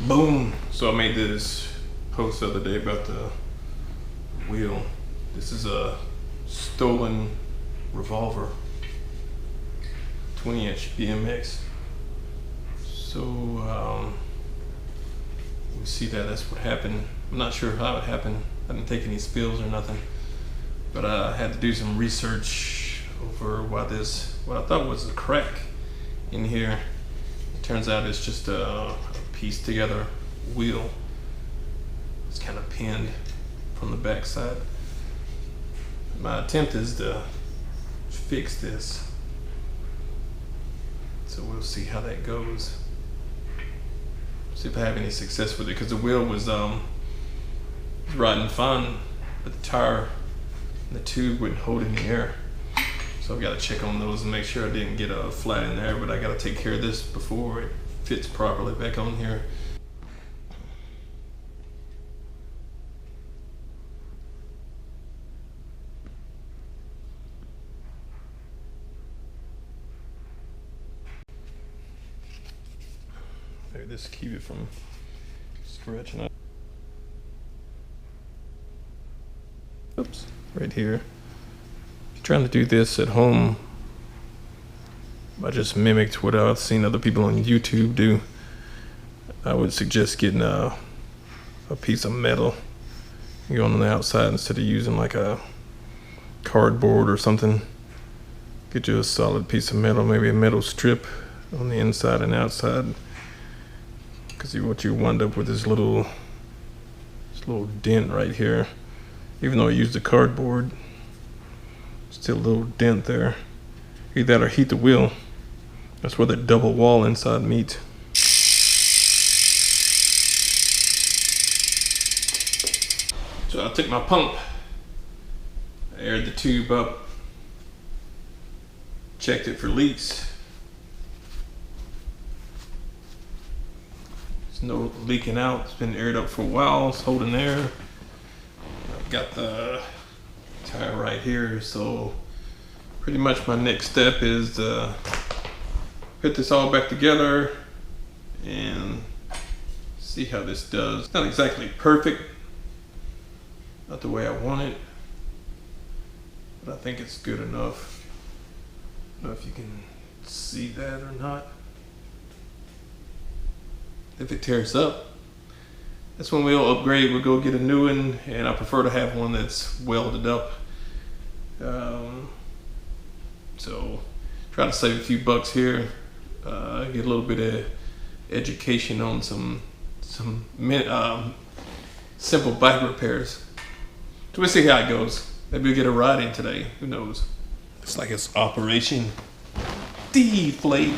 Boom! So I made this post the other day about the wheel. This is a stolen revolver, 20-inch BMX. So you see that's what happened. I'm not sure how it happened. I didn't take any spills or nothing, but I had to do some research over what I thought was a crack in here. It turns out it's just a pieced together wheel. It's kind of pinned from the back side. My attempt is to fix this, so we'll see how that goes. See if I have any success with it, because the wheel was riding fine, but the tire and the tube wouldn't hold in the air. So I've got to check on those and make sure I didn't get a flat in there, but I got to take care of this before it fits properly back on here. Maybe this will keep it from scratching up. Oops, right here. If you're trying to do this at home, I just mimicked what I've seen other people on YouTube do. I would suggest getting a piece of metal. You go on the outside instead of using like a cardboard or something. Get you a solid piece of metal, maybe a metal strip on the inside and outside. Because what you wind up with is this little dent right here. Even though I used the cardboard, still a little dent there. Either that or heat the wheel. That's where the double wall inside meets. So I took my pump, I aired the tube up, checked it for leaks. There's no leaking out. It's been aired up for a while. It's holding air. I've got the tire right here, so pretty much my next step is to put this all back together and see how this does. It's not exactly perfect, not the way I want it, but I think it's good enough. I don't know if you can see that or not. If it tears up, that's when we'll upgrade. We'll go get a new one, and I prefer to have one that's welded up. So try to save a few bucks here, get a little bit of education on some simple bike repairs. So we'll see how it goes. Maybe we'll get a ride in today, who knows. It's like it's Operation Deflate.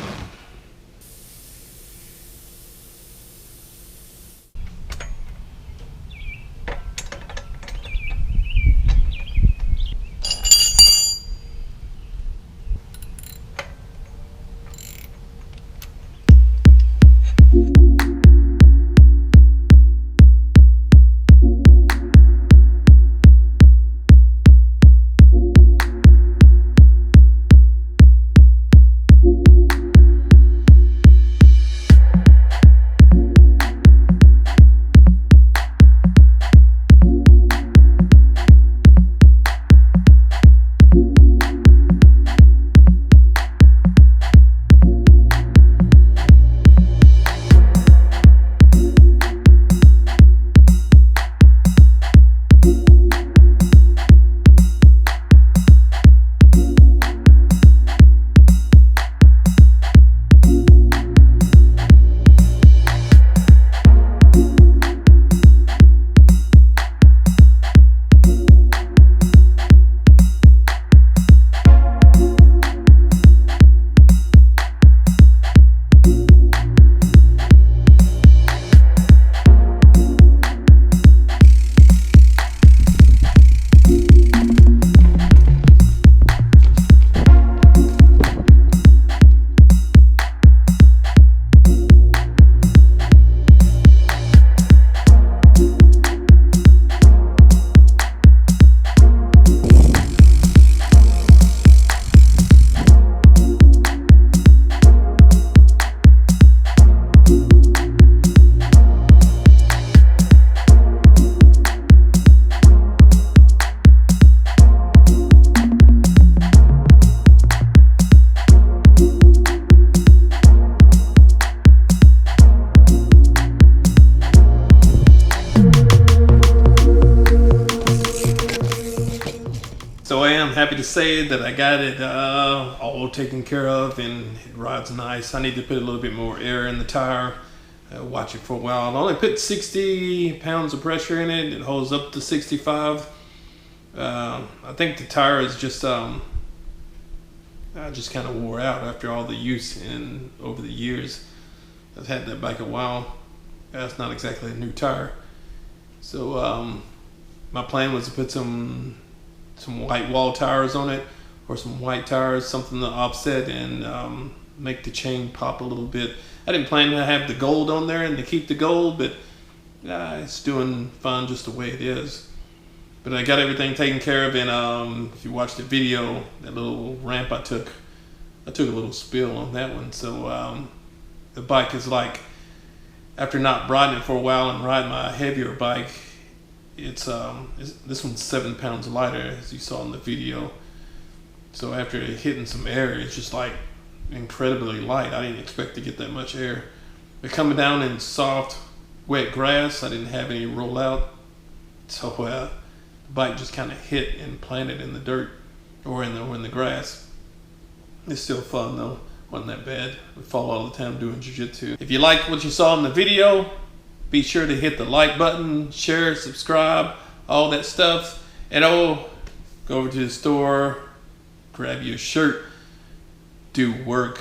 happy to say that I got it all taken care of, and it rides nice. I need to put a little bit more air in the tire. Watch it for a while. I only put 60 pounds of pressure in it. It holds up to 65. I think the tire is just kind of wore out after all the use and over the years. I've had that bike a while. It's not exactly a new tire. So my plan was to put some white wall tires on it, or some white tires, something to offset and make the chain pop a little bit. I didn't plan to have the gold on there and to keep the gold, but it's doing fine just the way it is. But I got everything taken care of, and if you watch the video, that little ramp I took a little spill on that one. So the bike is like, after not riding it for a while and riding my heavier bike, this one's 7 pounds lighter, as you saw in the video. So after hitting some air, it's just like incredibly light. I didn't expect to get that much air. But coming down in soft, wet grass, I didn't have any rollout. So the bike just kind of hit and planted in the dirt or in the grass. It's still fun though. Wasn't that bad. We fall all the time doing jiu-jitsu. If you liked what you saw in the video, be sure to hit the like button, share, subscribe, all that stuff. And go over to the store, grab you a shirt, do work,